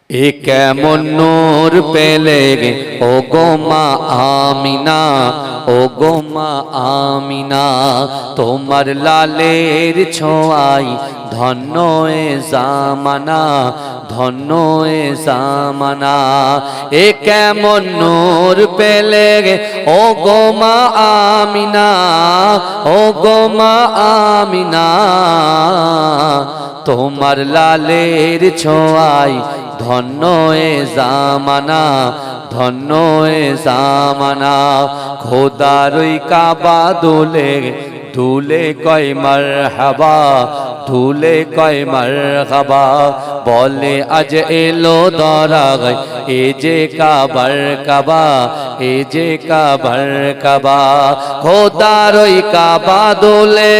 এ কেমন নূর পেলে ও গো মা আমিনা, ও গো মা আমিনা, তোমার লালের ছোঁয়ায় ধন্য এ জামানা, ধন্য এ জামানা। এ কেমন নূর পেলে ও গো মা আমিনা, ও গো মা আমিনা, তোমার লালের ছোঁয়ায় ধন্য এ জামানা, ধন্য এ জামানা। খোদারই কাবা দুলে দুলে কয় মারহাবা, দুলে কয় মারহাবা, বলে আজ এলো দরাগায় এ যে কাবার কাবা, এ যে কাবার কাবা। খোদারই কাবা দুলে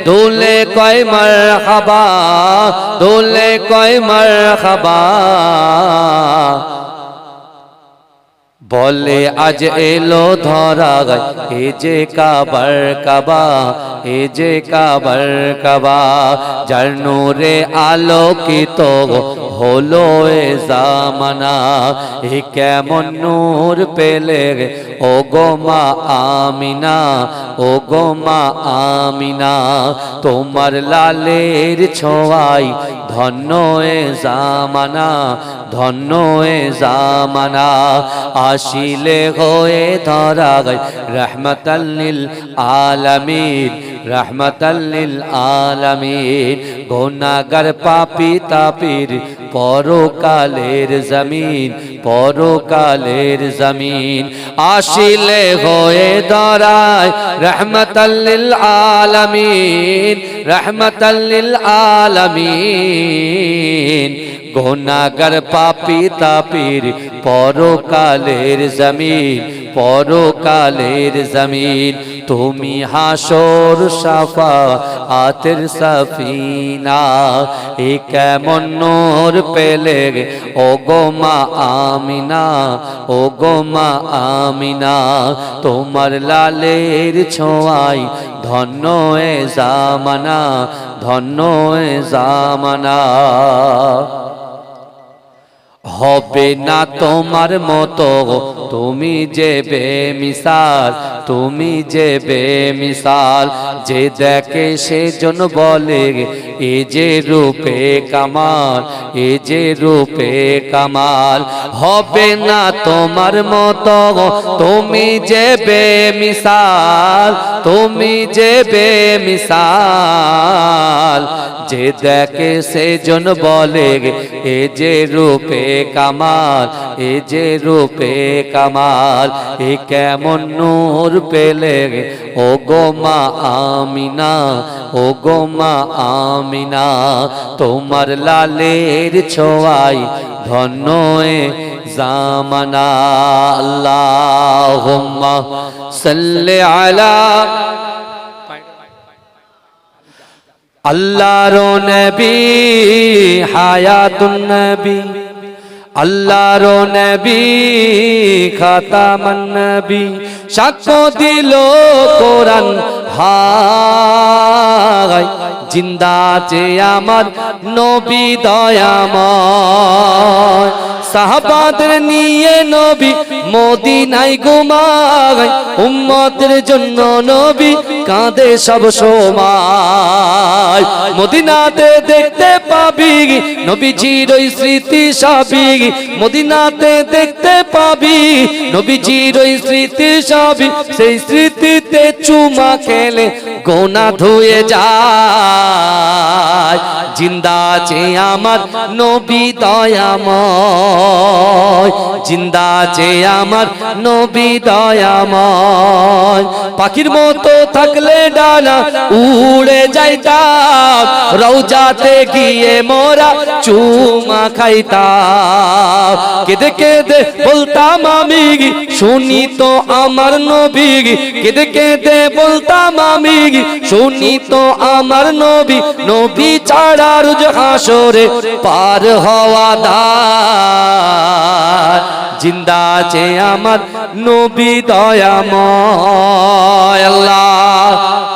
দুলে কয় মারহাবা, দুলে কয় মারহাবা, বলে আজ এলো ধরাগায় এ যে কাবার কাবা, এ যে কাবার কাবা। যার নূরে আলোকিত হলো এ জামানা, এ কেমন নূর পেলে ও গো মা আমিনা, ও গো মা আমিনা, তোমার লালের ছোঁয়ায় ধন্য এ জামানা, ধন্য এ জামানা। আসিলে হয়ে ধরাগায় রহমতাল লিল আলামিন, রহমতাল লিল আলামিন। গুনাহগার পাপী তাপির পরকালের জমিন, পরকালের জমিন। আসিলে হয়ে ধরায় রহমতাল লিল আলামিন, রহমতাল লিল আলামিন। গুনাহগার পাপী তাপির পরকালের জমিন, পরকালের জমিন। তুমি হাসর শাফাআতের সফিনা, এ কেমন নূর পেলে ও গো মা আমিনা, ও গো মা আমিনা, তোমার লালের ছোঁয়ায় ধন্য এ জামানা, ধন্য এ জামানা। হবে না তোমার মতো তুমি যে বেমিসাল, তুমি যে বেমিসাল। যে দেখে সেজন বলে এ যে রূপে কামাল, এ যে রূপে কামাল। হবে না তোমার মতো তুমি যে বেমিসাল, তুমি যে বেমিসাল। যে দেখে সেজন বলে এ যে রূপে কামাল, এ যে রূপে কামাল। এ কেমন নূর পেলে ও গো মা আমিনা, ও গো মা আমিনা, তোমার লালের ছোঁয়ায় ধন্য এ জামানা। আল্লাহুম্মা সাল্লি আলা আল্লাহর নবী, হায়াতুন নবী, আল্লাহর নবী খাতামান নবী। সাক্ষ্য দিল কোরআন হায়, জিন্দা যে আমার নবী দয়াময়। সাহাবাদের নিয়ে নবী মদিনায় ঘুমায়, উম্মতের জন্য নবী কাঁদে সব সময়। মদিনাতে দেখতে পাবি নবীজির ওই স্মৃতি সবই, মদিনাতে দেখতে পাবি নবীজির ওই স্মৃতি সবই। সেই স্মৃতিতে চুমা খেলে গোনা ধুয়ে যায়। জিন্দা আছে আমার নবী দয়াময়, জিন্দা আছে আমার নবী দয়াময়। পাখির মতো থাকলে ডানা উড়ে যাইতাম, রওজাতে গিয়ে মোরা চুমা খাইতাম। কেঁদে কেঁদে বলতাম আমি শুনি তো আমার নবী, কেঁদে কেঁদে বলতাম আমি শুনি তো আমার নবী। নবী ছাড়া রোজ হাসরে পার হওয়া দায়। জিন্দা আছে আমার নবী দয়াময়। আল্লাহুম্মা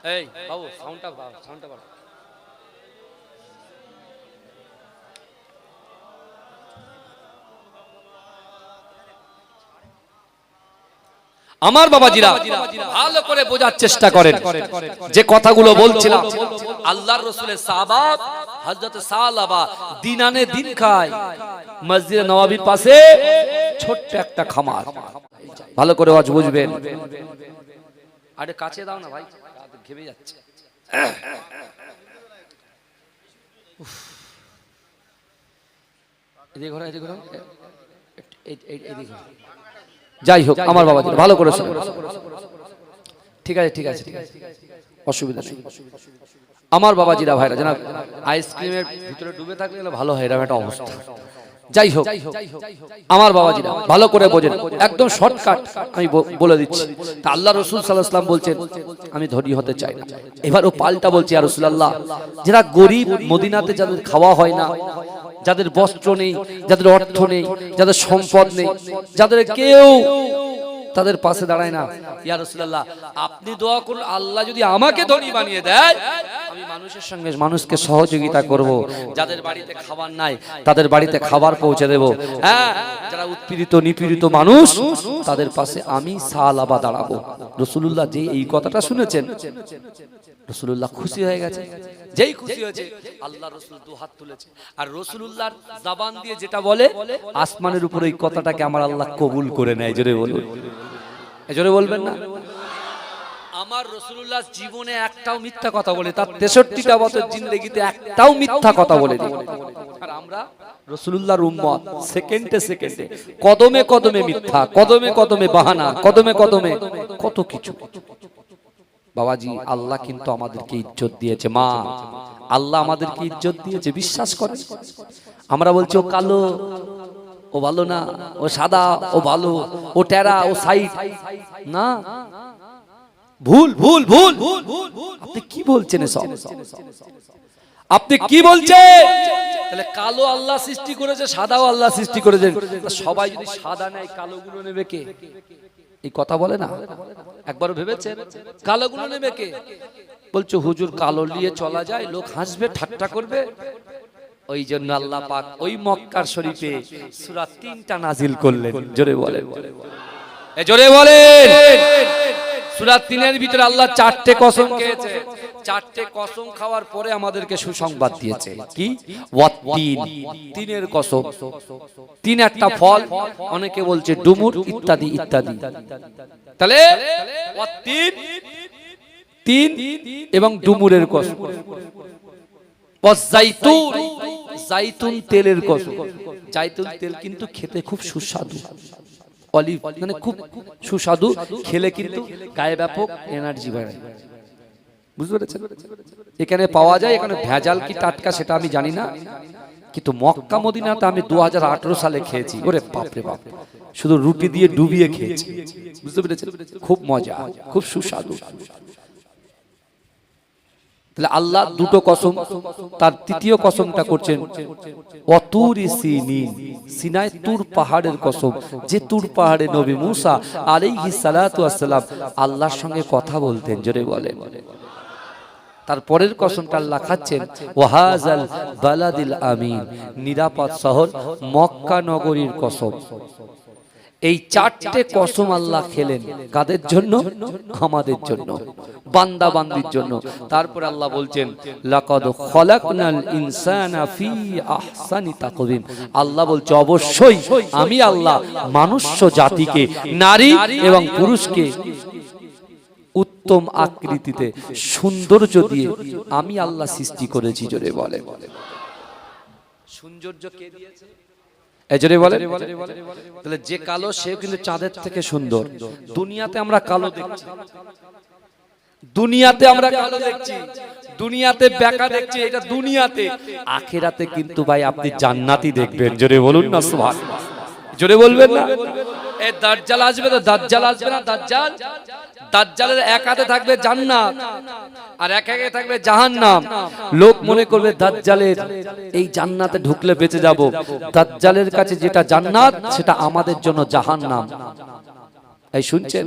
এই বাবু সাউন্ডটা বাড়াও। আমার বাবাজিরা ভালো করে বোঝার চেষ্টা করেন যে কথাগুলো বলছিলাম। আল্লাহর রাসূলের সাহাবা হযরত সালাবা দিন আনে দিন খায় মসজিদে নববীর পাশে ছোট্ট একটা খামার। ভালো করে আজ বুঝবেন। আরে কাছে দাও না ভাই, ঘেমে যাচ্ছে। এদিকে ঘোরা, এদিকে ঘোরা, এদিকে। যাই হোক আমার বাবা ভালো করে শোনো। ঠিক আছে, অসুবিধা নেই। আমার বাবাজিরা ভাইরা জানা আইসক্রিমের ভিতরে ডুবে থাকলে ভালো হয়, এরকম একটা অবস্থা। যাই হোক আমার বাবাজিরা ভালো করে বোঝেন, একদম শর্টকাট আমি বলে দিচ্ছি। তা আল্লাহ রাসূল সাল্লাল্লাহু আলাইহি ওয়াসাল্লাম বলছেন আমি ধনী হতে চাই না। এবার ও পাল্টা বলছে ইয়া রাসূলুল্লাহ, যারা গরিব, মদিনাতে যাদের খাওয়া হয় না, যাদের বস্ত্র নেই, যাদের অর্থ নেই, যাদের সম্পদ নেই, যাদের কেউ তাদের পাশে দাঁড়ায় না, ইয়া রাসূলুল্লাহ আপনি দোয়া করুন আল্লাহ যদি আমাকে ধনী বানিয়ে দেয়, আমি মানুষের সঙ্গে মানুষকে সহযোগিতা করব। যাদের বাড়িতে খাবার নাই তাদের বাড়িতে খাবার পৌঁছে দেব। হ্যাঁ, যারা উৎপীড়িত নিপীড়িত মানুষ তাদের পাশে আমি সালাবা দাঁড়াবো। রাসূলুল্লাহ যে এই কথাটা শুনেছেন, রাসূলুল্লাহ খুশি হয়ে গেছে। যেই খুশি হয়েছে আল্লাহ রাসূল দু হাত তুলেছে, আর রাসূলুল্লাহর জবান দিয়ে যেটা বলে আসমানের উপর এই কথাটাকে আমার আল্লাহ কবুল করে নেয়। জোরে বলুন, জোরে বলবেন না? আমার রাসূলুল্লাহ জীবনে একটাও মিথ্যা কথা বলে, তার 63টা বছর জিন্দেগিতে একটাও মিথ্যা কথা বলেনি। আর আমরা রাসূলুল্লাহর উম্মত, সেকেন্ডে সেকেন্ডে কদমে কদমে মিথ্যা, কদমে কদমে বাহানা, কদমে কদমে কত কিছু। বাবাজি আল্লাহ কিন্তু আমাদেরকে ইজ্জত দিয়েছে। মা আল্লাহ আমাদেরকে ইজ্জত দিয়েছে, বিশ্বাস করে। আমরা বলছি ও কালো, ও ভালো না, ও সাদা, ও ভালো, ও টেরা, ও সাইড। না, ভুল ভুল ভুল। আপনি কি বলছেন এসব? আপনি কি বলছেন? তাহলে কালো আল্লাহ সৃষ্টি করেছে, সাদাও আল্লাহ সৃষ্টি করেছেন। সবাই যদি সাদা নেয়, কালোগুলো নেবে কে? এই কথা বলে না? একবার ভেবেছেন কালোগুলো নেবে কে? বলছো হুজুর কালো নিয়ে চলা যায়, লোক হাসবে, ঠাট্টা করবে। ওই জন্য আল্লাহ পাক ওই মক্কার শরীফে সূরা 3টা নাজিল করলেন। জোরে বলেন, জোরে বলেন। সূরা 3-এর ভিতরে আল্লাহ 4টে কসম খেয়েছে। 4টে কসম খাওয়ার পরে আমাদেরকে সুসংবাদ দিয়েছে। কি? ওয়াত্তিন, তিনের কসম। তিন একটা ফল, অনেকে বলছে ডুমুর, ইত্যাদি ইত্যাদি। তাহলে ওয়াত্তিন, তিন এবং ডুমুরের কসম। ওয়াজাইতুন, জাইতুন তেলের কসম। জাইতুন তেল কিন্তু খেতে খুব সুস্বাদু। অলিভ মানে খুব সুস্বাদু, খেলে কিন্তু গায়ে ব্যাপক এনার্জি বাড়ায়। বুঝতে পেরেছেন? এখানে পাওয়া যায়, এখানে ভেজাল কি টাটকা সেটা আমি জানি না, কিন্তু মক্কা মদিনাতে আমি 2018 সালে খেয়েছি। ওরে বাপ রে বাপ, শুধু রুটি দিয়ে ডুবিয়ে খেয়েছি। বুঝতে পেরেছেন? খুব মজা, খুব সুস্বাদু। তাহলে আল্লাহ দুটো কসম, তার তৃতীয় কসমটা করছেন অতুরি সিনিন, সিনাই তুর পাহাড়ের কসম। যে তুর পাহাড়ে নবী মুসা আলাইহিস সালাতু ওয়াস সালাম আল্লাহর সঙ্গে কথা বলতেন। জোরে বলেন। তারপরের কসমটা আল্লাহ খাচ্ছেন ওয়াহাজাল বালাদিল আমিন, নিরাপদ শহর মক্কা নগরীর কসম। এই 4টে কসম আল্লাহ খেলেন কাদের জন্য? আমাদের জন্য, বান্দা বান্দির জন্য। তারপর আল্লাহ বলছেন লাকাদ খলাকনাল ইনসানা ফি আহসানি তাকওয়িম। আল্লাহ বলছে অবশ্যই আমি আল্লাহ মনুষ্য জাতিকে, নারী এবং পুরুষকে উত্তম আকৃতিতে, সৌন্দর্য দিয়ে আমি আল্লাহ সৃষ্টি করেছি। জোরে বলে, সৌন্দর্য কে দিয়েছে? এজরে বলে। তাহলে যে কালো সে কিন্তু চাঁদের থেকে সুন্দর। দুনিয়াতে আমরা কালো দেখছি, দুনিয়াতে আমরা কালো দেখছি, দুনিয়াতে বেকা দেখছি, এটা দুনিয়াতে। আখিরাতে কিন্তু ভাই আপনি জান্নাতি দেখবেন। জোরে বলুন না সুবহানাল্লাহ, জোরে বলবেন না? এই দাজ্জাল আসবে তো, দাজ্জাল আসবে না? দাজ্জাল, দাজ্জালের এক হাতে থাকবে জান্নাত আর এক হাতে থাকবে জাহান্নাম। লোক মনে করবে দাজ্জালের এই জান্নাতে ঢুকলে বেঁচে যাব। দাজ্জালের কাছে যেটা জান্নাত সেটা আমাদের জন্য জাহান্নাম। এই শুনছেন?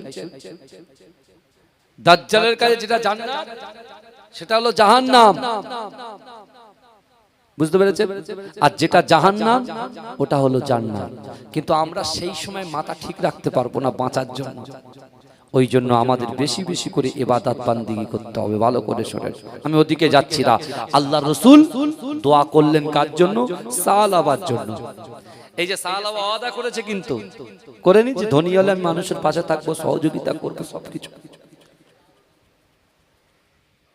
দাজ্জালের কাছে যেটা জান্নাত সেটা হলো জাহান্নাম, বুঝতে পেরেছেন? আর যেটা জাহান্নাম ওটা হলো জান্নাত। কিন্তু আমরা সেই সময় মাথা ঠিক রাখতে পারবো না বাঁচার জন্য। ওই জন্য আমাদের বেশি বেশি করে ইবাদত বান্দিগি করতে হবে। ভালো করে শোনেন, আমি ওদিকে যাচ্ছি না। আল্লাহ রাসূল দোয়া করলেন কার জন্য? সাহাবার জন্য। এই যে সাহাবা ওয়াদা করেছে, কিন্তু করেনি যে ধনী হলে আমি মানুষের পাশে থাকবো, সহযোগিতা করবো, সবকিছু।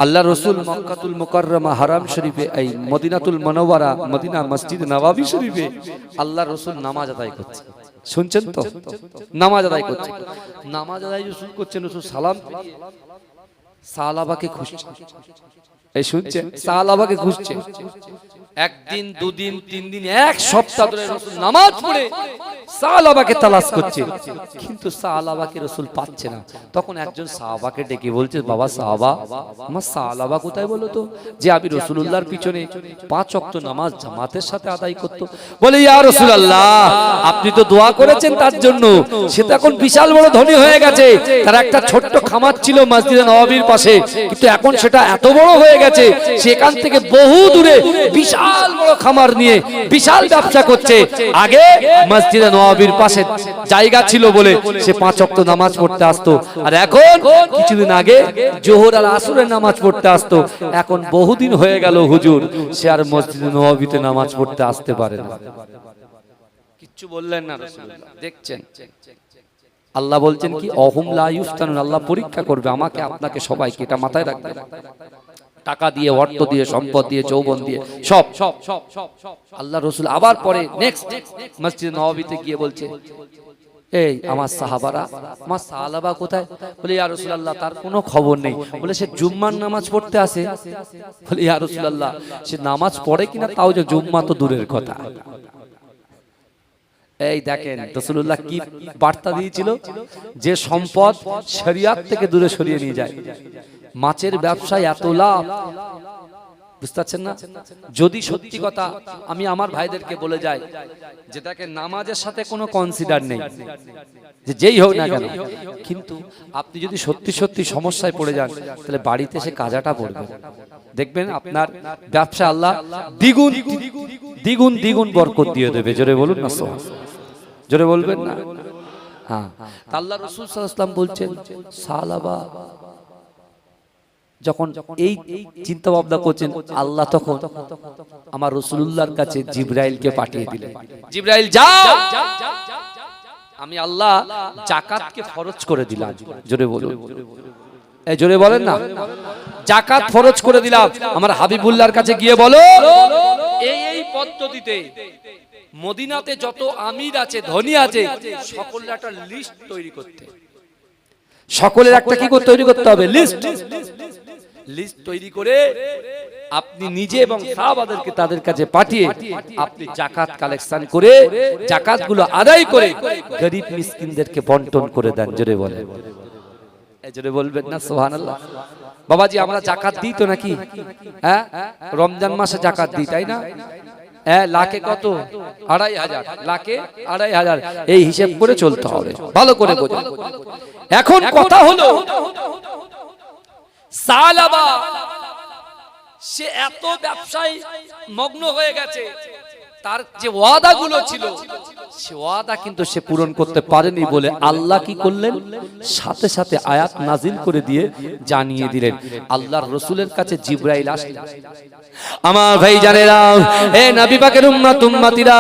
আল্লাহ রসুল মক্কাতুল মুকাররমা হারাম শরীফে, এই মদিনাতুল মুনাওয়ারা, মদিনা মসজিদ নববী শরীফে আল্লাহ রসুল নামাজ আদায় করছে। শুনছেন তো? নামাজ আদায় করছে। নামাজ আদায় রসুল করছেন, রসুল সালাম সাহাবাকে খুঁজছে। এই শুনছেন? সাহাবাকে খুঁজছে। একদিন, দুদিন, তিন দিন, এক সপ্তাহ ধরে রসুল নামাজ পড়ে সাহাবাকে তালাশ করছে, কিন্তু সাহাবাকে রসুল পাচ্ছে না। তখন একজন সাহাবাকে ডেকে বলছে, বাবা সাহাবা, আমার সাহাবা কোথায় বলো তো, যে আমি রাসূলুল্লাহর পিছনে 5 ওয়াক্ত নামাজ জামাতের সাথে আদায় করত। বলে, ইয়া রাসূলুল্লাহ, আপনি তো দোয়া করেছেন তার জন্য, সে তো এখন বিশাল বড় ধনী হয়ে গেছে। তার একটা ছোট্ট খামার ছিল মসজিদে নববীর পাশে, কিন্তু এখন সেটা এত বড় হয়ে গেছে, সেখান থেকে বহু দূরে বিশাল বড় খামার নিয়ে বিশাল ব্যবসা করছে। আগে মসজিদে নববীর পাশে জায়গা ছিল বলে সে 5 ওয়াক্ত নামাজ পড়তে আসতো, আর এখন কিছুদিন আগে জোহর আর আসরের নামাজ পড়তে আসতো। এখন বহুদিন হয়ে গেল হুজুর, সে আর মসজিদে নববীতে নামাজ পড়তে আসতে পারে না। কিচ্ছু বললেন না রাসূলুল্লাহ। দেখছেন, আল্লাহ বলছেন কি, অহুম লা ইফতানুন, আল্লাহ পরীক্ষা করবে আমাকে, আপনাকে, সবাইকে। এটা মাথায় রাখবেন। টাকা দিয়ে, অর্থ দিয়ে, সম্পদ দিয়ে, যৌবন দিয়ে, সব। আল্লাহ রসুল আবার পরে নেক্সট মসজিদ নববীতে গিয়ে বলছে, এই আমার সাহাবারা, আমার সাহাবা কোথায়? বলে, ইয়া রাসূলুল্লাহ, তার কোনো খবর নেই। বলে, সে জুম্মার নামাজ পড়তে আসে। বলে, ইয়া রাসূলুল্লাহ, সে নামাজ পড়ে কিনা তাও যে, জুম্মা তো দূরের কথা। এই দেখেন রাসূলুল্লাহ কি বার্তা দিয়েছিল, যে সম্পদ শরিয়ত থেকে দূরে সরিয়ে নিয়ে যায়। মাছের ব্যবসায় এত লাভ, বুঝতে পারছেন না? যদি সত্যি কথা আমি আমার ভাইদেরকে বলে যাই, যেটাকে নামাজের সাথে কোনো কনসিডার নেই, যে যেই হোক না কেন, কিন্তু আপনি যদি সত্যি সত্যি সমস্যায় পড়ে যান, তাহলে বাড়িতে সে কাজাটা পড়বে, দেখবেন আপনার ব্যবসা আল্লাহ দ্বিগুণ দ্বিগুণ দ্বিগুণ বরকত দিয়ে দেবে। জোরে বলুন না, জোরে বলবেন না? হ্যাঁ, আল্লাহ রাসূল সাল্লাল্লাহু আলাইহি ওয়াসাল্লাম বলছেন, সাহাবা যখন এই চিন্তা ভাবনা করছেন, আল্লাহ তখন আমার রাসূলুল্লাহর কাছে জিবরাইলকে পাঠিয়ে দিলেন। জিবরাইল, যাও, আমি আল্লাহ যাকাতকে ফরজ করে দিলাম। জোরে বলুন, এই জোরে বলেন না, যাকাত ফরজ করে দিলাম। আমার হাবিবুল্লাহর কাছে গিয়ে বলো, এই পদ্ধতিতে মদিনাতে যত আমির আছে, ধনী আছে, সকলের একটা লিস্ট তৈরি করতে, সকলের একটা কি তৈরি করতে হবে? লিস্ট তৈরি করে আপনি নিজে এবং সাহাবাদেরকে তাদের কাছে পাঠিয়ে আপনি যাকাত কালেকশন করে যাকাতগুলো আদায় করে গরিব মিসকিনদেরকে বন্টন করে দেন। জোরে বলেন, জোরে বলবেন না সুবহানাল্লাহ। বাবাজি, আমরা যাকাত দিই তো নাকি? হ্যাঁ, রমজান মাসে যাকাত দিই, তাই না? লাখে কত? 2500, লাখে 2500, এই হিসাব করে চলতে হবে। ভালো করে বোঝেন। এখন কথা হলো, সাহাবা সে এত ব্যবসায় মগ্ন হয়ে গেছে, তার যে ওয়াদাগুলো ছিল সে ওয়াদা কিন্তু সে পূরণ করতে পারেনি বলে আল্লাহ কি করলেন, সাথে সাথে আয়াত নাজিল করে দিয়ে জানিয়ে দিলেন। আল্লাহর রাসূলের কাছে জিবরাইল আসলেন। আমার ভাই জানেরা, এ নবী পাকের উম্মত উম্মতিরা,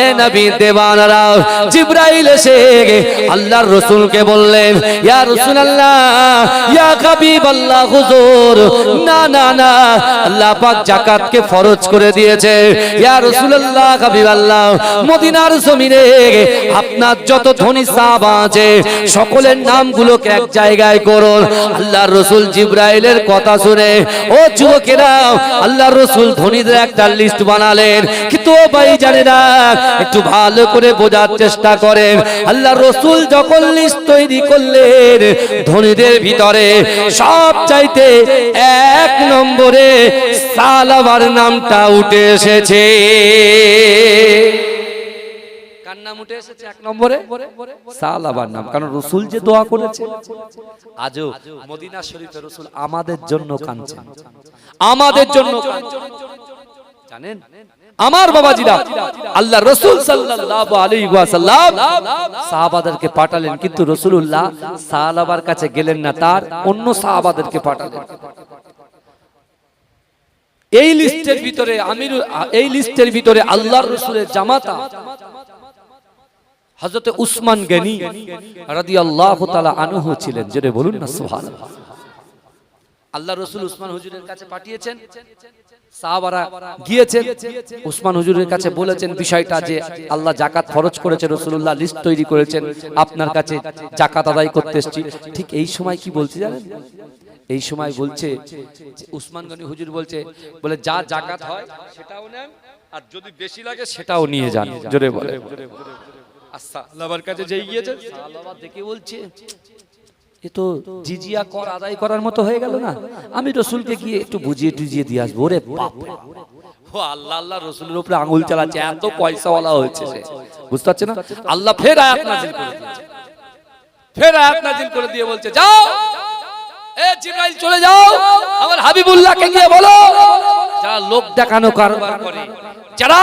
এ নবী দেওয়ানারা, জিবরাইল এসে আল্লাহর রাসূলকে বললেন, ইয়া রাসূলুল্লাহ, ইয়া হাবিবাল্লাহ, হুজুর, না না না, আল্লাহ পাক যাকাতকে ফরজ করে দিয়েছে। ইয়া রাসূলুল্লাহ, হাবিবাল্লাহ, মদিনার জমিনে আপনার যত ধনী সাহাবা আছে সকলের নামগুলোকে এক জায়গায় করুন। আল্লাহর রাসূল জিবরাইলের কথা শুনে, ও যুবকেরা, আল্লাহর রাসূল ধনীদের একটা লিস্ট বানালেন। কিন্তু ও ভাই জানেরা, একটু ভালো করে বোঝার চেষ্টা করেন। আল্লাহর রাসূল যখন লিস্ট তৈরি করলেন, ধনীদের ভিতরে সব চাইতে 1 নম্বরে সাহাবার নামটা উঠে এসেছে। কার নাম উঠে এসেছে এক নম্বরে? সালাবার নাম। কারণ রসুল যে দোয়া করেছে, আজও মদিনা শরীফে রসুল আমাদের জন্য কাঁদছেন, আমাদের জন্য জানেন। আমার বাবাজিরা, আল্লাহ রসুল সাল্লাল্লাহু আলাইহি ওয়াসাল্লাম সাহাবাদেরকে পাঠালেন, কিন্তু রাসূলুল্লাহ সাহাবার কাছে গেলেন না, তার অন্য সাহাবাদেরকে পাঠালেন। এই লিস্টের ভিতরে আল্লাহর রাসূলের জামাতা হযরত উসমান গনি রাদিয়াল্লাহু তাআলা আনহু ছিলেন। জোরে বলুন না সুবহানাল্লাহ। আল্লাহর রাসূল উসমান হুজুরের কাছে পাঠিয়েছেন, সাহাবারা গিয়েছেন, উসমান হুজুরের কাছে বলেছেন বিষয়টা যে আল্লাহ যাকাত ফরজ করেছে, রাসূলুল্লাহ লিস্ট তৈরি করেছেন, আপনার কাছে যাকাত আদায় করতে এসেছি। ঠিক এই সময় কি বলছে জানেন? এই সময় বলছে, উসমান গনি হুজুর বলছে, বলে যা যাকাত হয় সেটাও নেন, আর যদি বেশি লাগে সেটাও নিয়ে যান। জোরে বলে। আচ্ছা, আল্লাহর কাছে যেই গিয়েছে, আল্লাহ দেখে বলছে এ তো জিজিয়া কর আদায় করার মতো হয়ে গেল না, আমি রাসূলকে গিয়ে একটু বুঝিয়ে টুজিয়ে দিয়ে আসবো। ওরে বাপ রে, ও আল্লাহ আল্লাহ রাসূলের উপরে আঙ্গুল চালাচ্ছে, এত পয়সাওয়ালা হয়েছে সে, বুঝতে পারছে না। আল্লাহ ফের আয়াত নাযিল করে দিয়েছে, ফের আয়াত নাযিল করে দিয়ে বলছে, যাও এ জিবরাইল চলে যাও, আমার হাবিবুল্লাহকে গিয়ে বলো যারা লোক দেখানো কারবার করে, যারা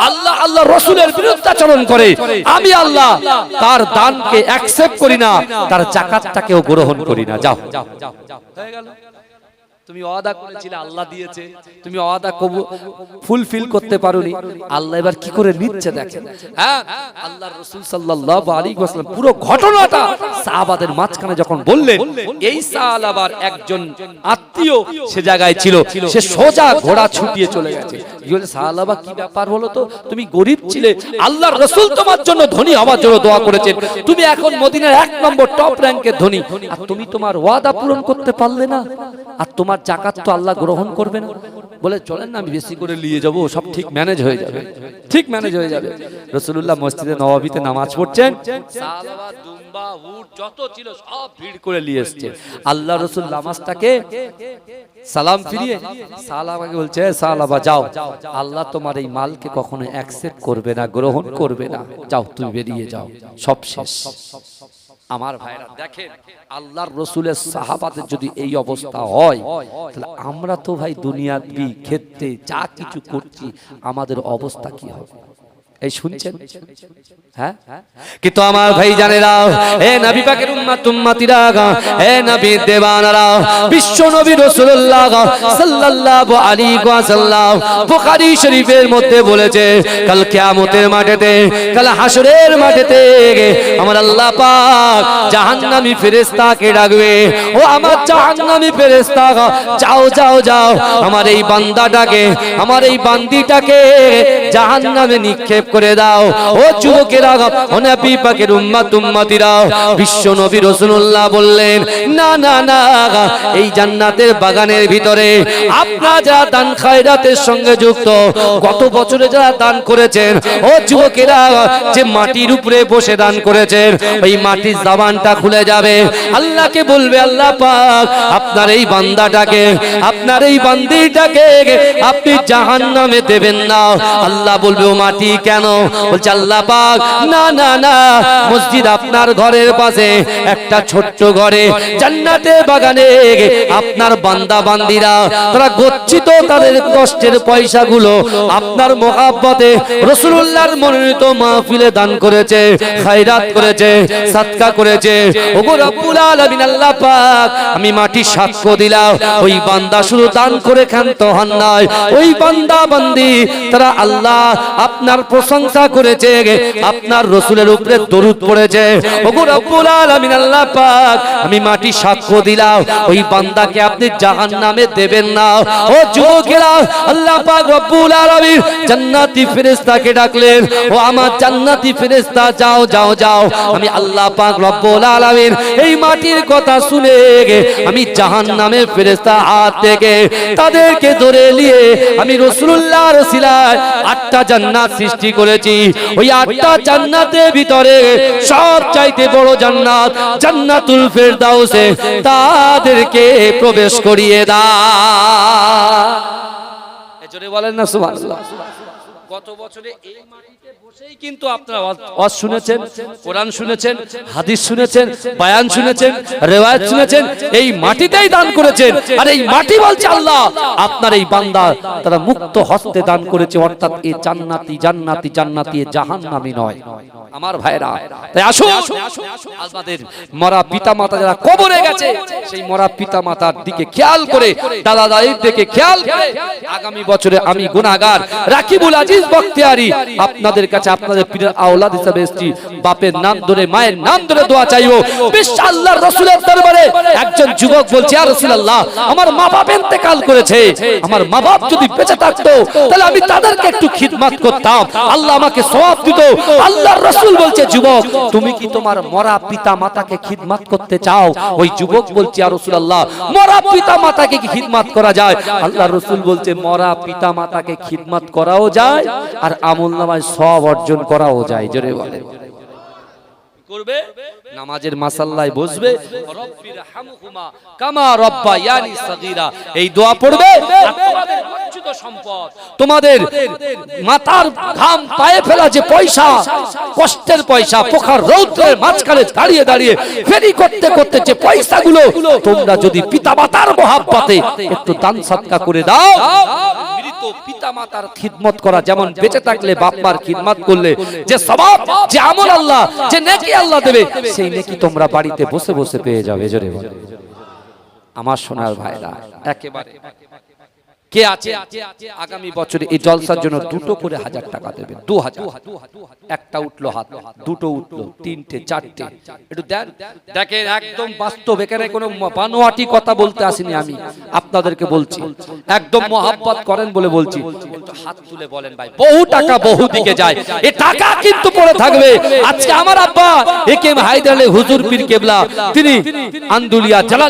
আল্লাহ আল্লাহ রাসূলের বিরুদ্ধাচরণ করে, আমি আল্লাহ তার দানকে অ্যাকসেপ্ট করি না, তার যাকাতটাকেও গ্রহণ করি না। যাও হয়ে গেল। তুমি ওয়াদা করেছিলে, আল্লাহ দিয়েছে, তুমি ওয়াদা ফুলফিল করতে পারোনি, আল্লাহ এবার কি করে নিচ্ছে দেখেন। হ্যাঁ, আল্লাহর রাসূল সাল্লাল্লাহু আলাইহি ওয়াসাল্লাম পুরো ঘটনাটা সাহাবাদের মাঝখানে যখন বললেন, এই সাহাবার একজন আত্মীয় সে জায়গায় ছিল, সে সোজা ঘোড়া ছুটিয়ে চলে গেছে। বলে, সাহাবা কি ব্যাপার হলো তো, তুমি গরীব ছিলে, আল্লাহর রাসূল তোমার জন্য ধনী হওয়ার জন্য দোয়া করেছেন, তুমি এখন মদিনার 1 নম্বর টপ র‍্যাঙ্কের ধনী, আর তুমি তোমার ওয়াদা পূরণ করতে পারলে না, আর তোমার যাকাত তো আল্লাহ গ্রহণ করবে না। বলে চলেন না, আমি বেশি করে নিয়ে যাব, সব ঠিক ম্যানেজ হয়ে যাবে, ঠিক ম্যানেজ হয়ে যাবে। রাসূলুল্লাহ মসজিদে নববীতে নামাজ পড়ছেন, সাহাবা দুম্বা উট যত ছিল সব ভিড় করে নিয়ে এসেছে। আল্লাহ রাসূল নামাজটাকে সালাম ফিরিয়ে সাহাবাকে বলছে, সাহাবা যাও, আল্লাহ তোমার এই মালকে কখনো অ্যাকসেপ্ট করবে না, গ্রহণ করবে না, যাও তুমি বেরিয়ে যাও, সব শেষ। আমার ভাইরা দেখেন, আল্লাহর রাসূলের সাহাবাদের যদি এই অবস্থা হয়, তাহলে আমরা তো ভাই দুনিয়াবি ক্ষেত্রে যা কিছু করছি, আমাদের অবস্থা কি হবে? এই শুনছেন? হ্যাঁ, কিন্তু আমার ভাই জানেরা, হে নবী পাকের উম্মত উম্মতিরা, হে নবী দেওয়ানারা, বিশ্ব নবী রাসূলুল্লাহ সাল্লাল্লাহু আলাইহি ওয়াসাল্লাম বুখারী শরীফের মধ্যে বলেছে, কাল কিয়ামতের মাঠেতে, কাল হাসরের মাঠেতে আমার আল্লাহ পাক জাহান্নামী ফেরেশতাকে ডাকবে, ও আমার জাহান্নামী ফেরেশতা, যাও যাও যাও, আমার এই বান্দাটাকে, আমার এই বান্দিটাকে জাহান্নামে নিক্ষেপ করে দাও। ও যুবকেরা, ও নবী পাকের উম্মত উম্মতিরা, বিশ্ব নবী রাসূলুল্লাহ বললেন, না না না, এই জান্নাতের বাগানের ভিতরে আপনারা যারা দান খায়রাতের সঙ্গে যুক্ত, গত বছরে যারা দান করেছেন, ও যুবকেরা, যে মাটির উপরে বসে দান করেছেন, ওই মাটির জবানটা খুলে যাবে, আল্লাহকে বলবে, আল্লাহ পাক আপনার এই বান্দাটাকে, আপনার এই বান্দিটাকে আপনি জাহান্নামে দেবেন না। আল্লাহ বলবে, ও মাটি কেন? বলছে, আল্লাহ পাক না না না, মসজিদ আপনার ঘরের পাশে একটা ছোট্ট ঘরে জান্নাতে বাগানে আপনার বান্দা বান্দিরা তারা গচ্ছিত তাদের কষ্টের পয়সাগুলো আপনার মহব্বতে রাসূলুল্লাহর মনোনীত মাহফিলে দান করেছে, খায়রাত করেছে, সাদকা করেছে। ওগো রব্বুল আলামিন আল্লাহ পাক, আমি মাটি সাক্ষ্য দিলাম, ওই বান্দা শুধু দান করে ক্ষান্ত হন নাই, ওই বান্দা বান্দি তারা আল্লাহ আপনার প্রশংসা করেছে, আপনার রাসূলের উপরে দরুদ পড়েছে। ওগো রব্বুল আলামিন আল্লাহ পাক, আমি মাটি সাক্ষ্য দিলাম, ওই বান্দাকে আপনি জাহান্নামে দেবেন না। ও যুবকেরা, আল্লাহ পাক রব্বুল আলামিন জান্নাতি ফেরেশতাকে ডাকলেন, ও আমার জান্নাতি ফেরেশতা, যাও যাও যাও, আমি আল্লাহ পাক রব্বুল আলামিন এই মাটির কথা শুনে আমি জাহান্নামের ফেরেশতা হাত থেকে তাদেরকে ধরে নিয়ে আমি রাসূলুল্লাহর ওসিলায় 8টা জান্নাত সৃষ্টি করেছি। ওই 8টা জান্নাতের ভিতরে সবচাইতে বড় জান্নাত জান্নাতুল ফেরদাউসে তাদেরকে প্রবেশ করিয়ে দাও। এজন্য বলেন না সুবহানাল্লাহ। গত বছরে এই মাটিতে বসেই কিন্তু আপনারা ওয়াজ শুনেছেন, কোরআন শুনেছেন, হাদিস শুনেছেন, বয়ান শুনেছেন, রিওয়ায়াত শুনেছেন, এই মাটিতেই দান করেছেন। আর এই মাটি বলছে আল্লাহ আপনার এই বান্দা তারা মুক্ত হস্তে দান করেছে, অর্থাৎ এই জান্নাতি জান্নাতি জান্নাতি জাহান্নামী নয়। আমার ভাইরা, তাই আসুন আমাদের মরা পিতামাতা যারা কবরে গেছে সেই মরা পিতামাতার দিকে খেয়াল করে, দাদা দাদির দিকে খেয়াল করে, আগামী বছরে আমি গুনাহগার রাকিবুল আজিজ বখতিয়ারি আপনাদের কাছে আপনাদের পীরের আওলাদ হিসেবে এসেছি, বাপের নাম ধরে মায়ের নাম ধরে দোয়া চাইবো। বিশ্ব আল্লাহর রাসূলের দরবারে একজন যুবক বলছে, ইয়া রাসূলুল্লাহ আমার মা বাপ ইন্তেকাল করেছে, আমার মা বাপ যদি বেঁচে থাকতো তাহলে আমি তাদেরকে একটু খিদমত করতাম, আল্লাহ আমাকে সওয়াব দিত। আল্লাহর রাসূল বলছে, যুবক তুমি কি তোমার মরা পিতা মাতাকে খিদমত করতে চাও? ওই যুবক বলছে, ইয়া রাসূলুল্লাহ মরা পিতা মাতাকে কি খিদমত করা যায়? আল্লাহর রাসূল বলছে, মরা পিতা মাতাকে খিদমত করাও যায় আর আমলনামায় সওয়াব অর্জন করাও যায়। জোরে বলে করবে, নামাজের মাসাল্লায় বসবে, রব্বির হামহুমা কামা রব্বায়ানি সাগীরা এই দোয়া পড়বে। তোমাদের বঞ্চিত সম্পদ, তোমাদের মাথার ঘাম পায়ে ফেলা যে পয়সা, কষ্টের পয়সা, পোখার রৌদ্রের মাঝখানে দাঁড়িয়ে দাঁড়িয়ে ফেরি করতে করতে যে পয়সাগুলো তোমরা যদি পিতামাতার মহব্বতে একটু দান সদকা করে দাও, পিতামাতার খিদমত করা যেমন বেঁচে থাকলে বাপ মার খিদমত করলে যে সওয়াব, যে আমল আল্লাহ, যে নেকি আল্লাহ দেবে, সেই নেকি তোমরা বাড়িতে বসে বসে পেয়ে যাবে। জোরে বলে আমার সোনার ভাইরা, একেবারে কে আছে আগামী বছরে এই জলসার জন্য দুটো করে 1000 টাকা দেবে? 2000। একটা উঠলো হাত, দুটো উঠলো, তিনটে, চারটে, একটু দেন। দেখেন একদম বাস্তব, এখানে কোনো বানোয়াটি কথা বলতে আসিনি, আমি আপনাদেরকে বলছি একদম মহব্বত করেন বলে বলছি। একটু হাত তুলে বলেন ভাই, বহু টাকা বহু দিকে যায়, এই টাকা কিন্তু পড়ে থাকবে। আজকে আমার আব্বা একে এম হায়দার আলী হুজুর পীর কেবলা, তিনি আন্দুলিয়া জালাল